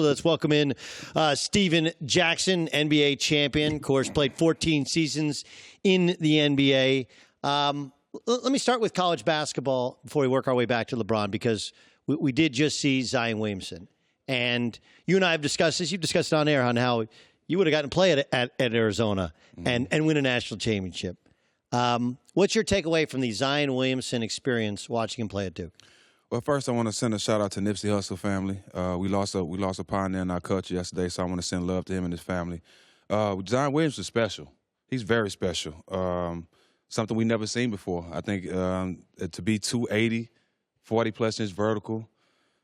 Let's welcome in Steven Jackson, NBA champion. Of course, played 14 seasons in the NBA. Let me start with college basketball before we work our way back to LeBron, because we did just see Zion Williamson. And you and I have discussed this. You've discussed it on air on how you would have gotten to play at Arizona and win a national championship. What's your takeaway from the Zion Williamson experience watching him play at Duke? Well, first I want to send a shout out to Nipsey Hussle family. We lost a pioneer in our culture yesterday, so I want to send love to him and his family. Zion Williamson is special. He's very special. Something we never seen before. I think to be 280, 40+ inch vertical,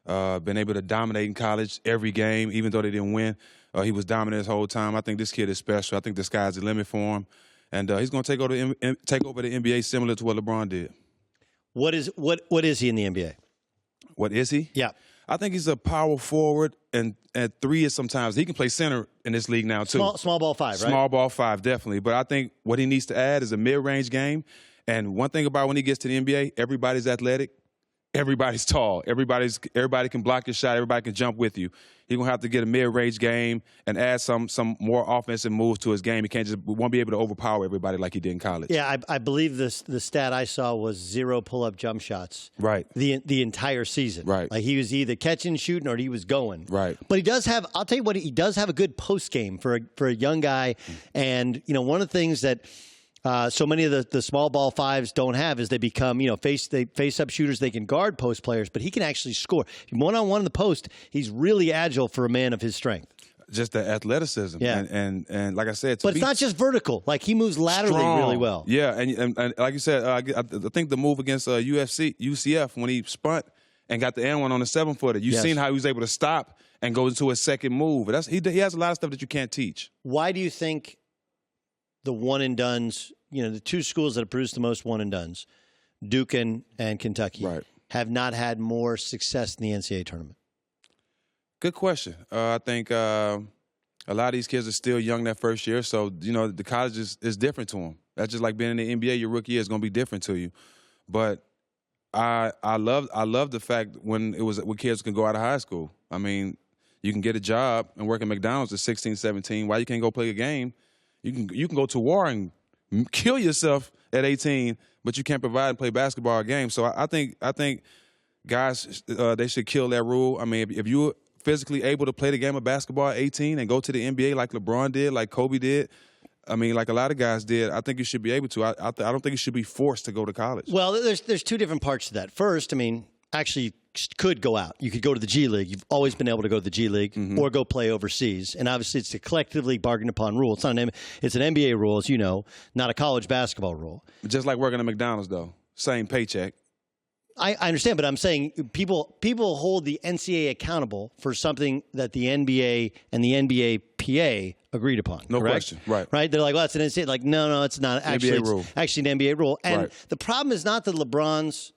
been able to dominate in college every game, even though they didn't win. He was dominant his whole time. I think this kid is special. I think the sky's the limit for him, and he's going to take over the NBA similar to what LeBron did. What is he in the NBA? What is he? Yeah. I think he's a power forward, and at 3 is sometimes. He can play center in this league now, too. Small ball 5, right? Small ball 5, definitely. But I think what he needs to add is a mid-range game. And one thing about when he gets to the NBA, everybody's athletic. Everybody's tall. Everybody can block your shot. Everybody can jump with you. He's going to have to get a mid-range game and add some more offensive moves to his game. He won't be able to overpower everybody like he did in college. Yeah, I believe the stat I saw was 0 pull-up jump shots. Right. The entire season. Right. Like he was either catching, shooting, or he was going. Right. But he does have, I'll tell you what, he does have a good post game for a young guy. And, one of the things that so many of the small ball 5s don't have is they become, face-up shooters. They can guard post players, but he can actually score. One-on-one in the post, he's really agile for a man of his strength. Just the athleticism. Yeah. And like I said, but it's not just vertical. Like he moves laterally really well. Yeah, and like you said, I think the move against UCF when he spunt and got the N1 on the 7-footer, you've seen how he was able to stop and go into his second move. He has a lot of stuff that you can't teach. Why do you think the one-and-dones, the two schools that have produced the most one-and-dones, Duke and Kentucky, right, have not had more success in the NCAA tournament? Good question. I think a lot of these kids are still young that first year, so, the college is different to them. That's just like being in the NBA. Your rookie year is going to be different to you. But I love the fact when kids can go out of high school. I mean, you can get a job and work at McDonald's at 16, 17. Why you can't go play a game? You can go to war and kill yourself at 18, but you can't provide and play basketball games. So I think guys, they should kill that rule. I mean, if you're physically able to play the game of basketball at 18 and go to the NBA like LeBron did, like Kobe did, I mean, like a lot of guys did, I think you should be able to. I don't think you should be forced to go to college. Well, there's two different parts to that. First, I mean, actually could go out. You could go to the G League. You've always been able to go to the G League or go play overseas. And obviously it's a collectively bargained upon rule. It's an NBA rule, as you know, not a college basketball rule. Just like working at McDonald's, though. Same paycheck. I understand, but I'm saying people hold the NCAA accountable for something that the NBA and the NBAPA agreed upon. No correct? question. Right. Right? They're like, well, it's an NCAA. Like, no, it's not. Actually, NBA rule. Actually an NBA rule. And right. The problem is not the LeBrons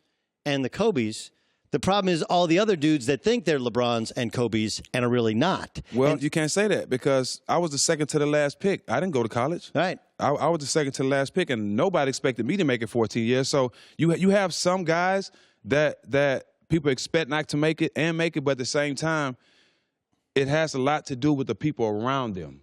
and the Kobes. The problem is all the other dudes that think they're LeBrons and Kobes and are really not. Well, you can't say that because I was the second to the last pick. I didn't go to college. Right. I was the second to the last pick, and nobody expected me to make it 14 years. So you have some guys that people expect not to make it and make it, but at the same time, it has a lot to do with the people around them.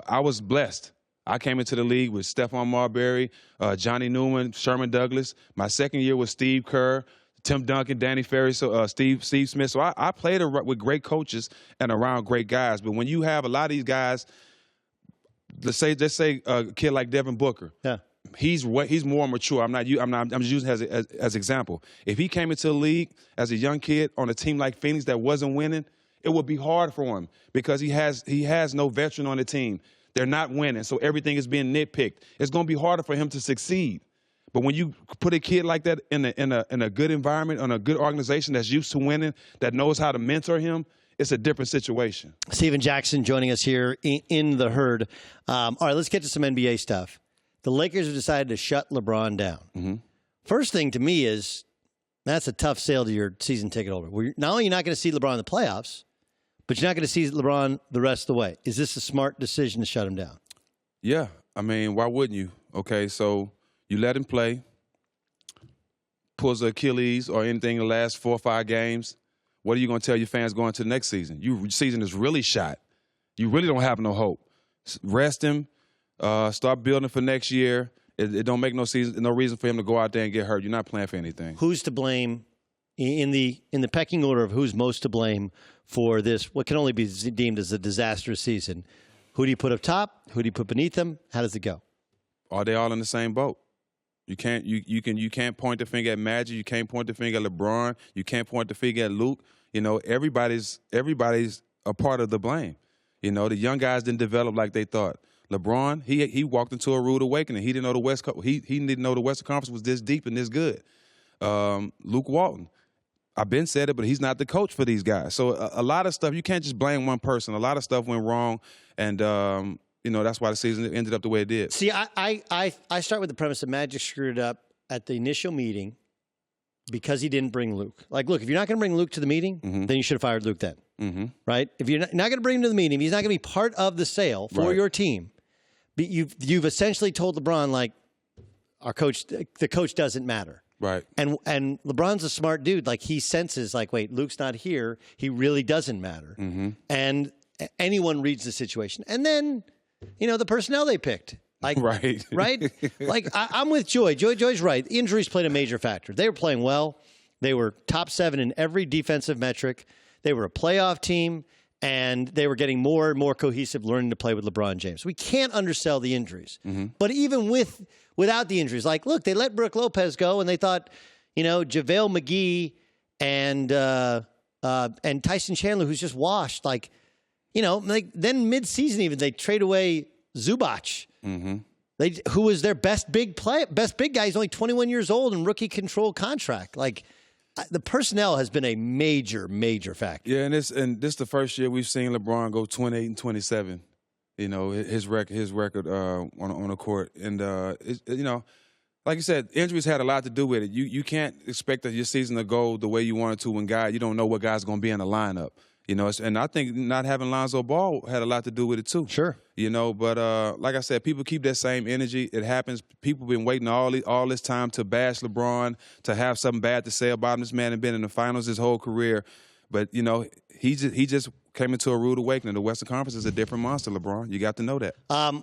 I was blessed. I came into the league with Stephon Marbury, Johnny Newman, Sherman Douglas. My second year was Steve Kerr, Tim Duncan, Danny Ferry, Steve Smith. So I played with great coaches and around great guys. But when you have a lot of these guys, let's say a kid like Devin Booker. Yeah. He's more mature. I'm just using as example. If he came into the league as a young kid on a team like Phoenix that wasn't winning, it would be hard for him because he has no veteran on the team. They're not winning, so everything is being nitpicked. It's going to be harder for him to succeed. But when you put a kid like that in a good environment, on a good organization that's used to winning, that knows how to mentor him, it's a different situation. Steven Jackson joining us here in the herd. All right, let's get to some NBA stuff. The Lakers have decided to shut LeBron down. Mm-hmm. First thing to me is that's a tough sale to your season ticket holder. Not only are you not going to see LeBron in the playoffs, but you're not going to see LeBron the rest of the way. Is this a smart decision to shut him down? Yeah. I mean, why wouldn't you? Okay, so you let him play, pulls Achilles or anything in the last 4 or 5 games. What are you going to tell your fans going to the next season? Your season is really shot. You really don't have no hope. Rest him. Start building for next year. It don't make no reason for him to go out there and get hurt. You're not playing for anything. Who's to blame in the pecking order of who's most to blame for this, what can only be deemed as a disastrous season? Who do you put up top? Who do you put beneath them? How does it go? Are they all in the same boat? You can't point the finger at Magic. You can't point the finger at LeBron. You can't point the finger at Luke. You know, everybody's a part of the blame. You know, the young guys didn't develop like they thought. LeBron, he walked into a rude awakening. He didn't know he didn't know the Western Conference was this deep and this good. Luke Walton, I've been said it, but he's not the coach for these guys. So a lot of stuff, you can't just blame one person. A lot of stuff went wrong, and you know, that's why the season ended up the way it did. See, I start with the premise that Magic screwed it up at the initial meeting because he didn't bring Luke. Like, look, if you're not going to bring Luke to the meeting, then you should have fired Luke then, right? If you're not going to bring him to the meeting, if he's not going to be part of the sale for your team, but you've essentially told LeBron, like, the coach doesn't matter. Right. And LeBron's a smart dude. Like, he senses, like, wait, Luke's not here. He really doesn't matter. And anyone reads the situation. And then, you know, the personnel they picked. Like, right? Like, I'm with Joy. Joy's right. Injuries played a major factor. They were playing well. They were top 7 in every defensive metric. They were a playoff team, and they were getting more and more cohesive, learning to play with LeBron James. We can't undersell the injuries. But even without the injuries, like, look, they let Brook Lopez go, and they thought, you know, JaVale McGee and Tyson Chandler, who's just washed, like, you know, like, then mid-season even, they trade away Zubac, who was their best big guy. He's only 21 years old and rookie control contract. Like, the personnel has been a major, major factor. Yeah, and this is the first year we've seen LeBron go 28-27. You know, his record on the court, and you know, like you said, injuries had a lot to do with it. You can't expect that your season to go the way you want it to when you don't know what guy's going to be in the lineup. You know, and I think not having Lonzo Ball had a lot to do with it too. Sure. You know, but like I said, people keep that same energy. It happens. People been waiting all this time to bash LeBron, to have something bad to say about him. This man has been in the finals his whole career, but you know, he just came into a rude awakening. The Western Conference is a different monster, LeBron. You got to know that.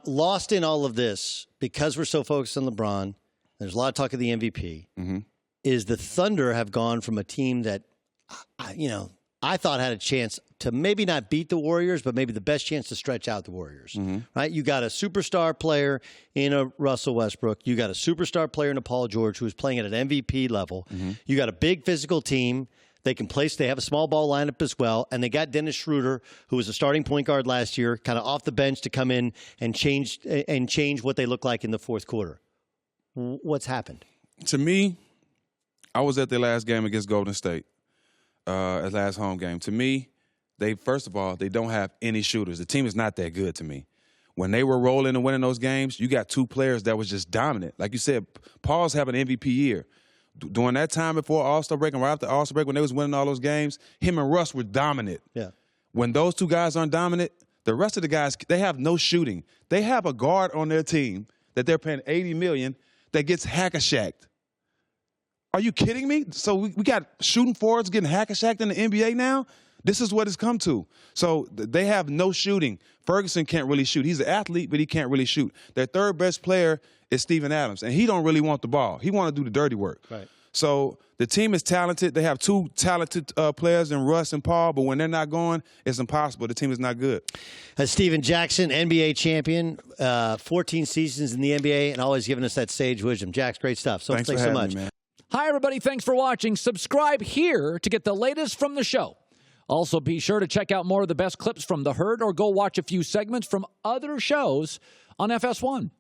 Lost in all of this, because we're so focused on LeBron, there's a lot of talk of the MVP, is the Thunder have gone from a team that, you know, I thought had a chance to maybe not beat the Warriors, but maybe the best chance to stretch out the Warriors, right? You got a superstar player in a Russell Westbrook. You got a superstar player in a Paul George who is playing at an MVP level. You got a big physical team. They can place. They have a small ball lineup as well. And they got Dennis Schroeder, who was a starting point guard last year, kind of off the bench to come in and change what they look like in the fourth quarter. What's happened? To me, I was at their last game against Golden State. Last home game. To me, first of all, they don't have any shooters. The team is not that good to me. When they were rolling and winning those games, you got 2 players that was just dominant. Like you said, Paul's having an MVP year. During that time before All-Star break and right after All-Star break, when they was winning all those games, him and Russ were dominant. Yeah. When those 2 guys aren't dominant, the rest of the guys, they have no shooting. They have a guard on their team that they're paying $80 million that gets hack-a-shacked. Are you kidding me? So we got shooting forwards getting hack-a-shacked in the NBA now? This is what it's come to. So they have no shooting. Ferguson can't really shoot. He's an athlete, but he can't really shoot. Their third best player is Steven Adams, and he don't really want the ball. He want to do the dirty work. Right. So the team is talented. They have 2 talented players in Russ and Paul, but when they're not going, it's impossible. The team is not good. Steven Jackson, NBA champion, 14 seasons in the NBA, and always giving us that sage wisdom. Jax, great stuff. So thanks so much. Me, man. Hi, everybody. Thanks for watching. Subscribe here to get the latest from the show. Also, be sure to check out more of the best clips from The Herd or go watch a few segments from other shows on FS1.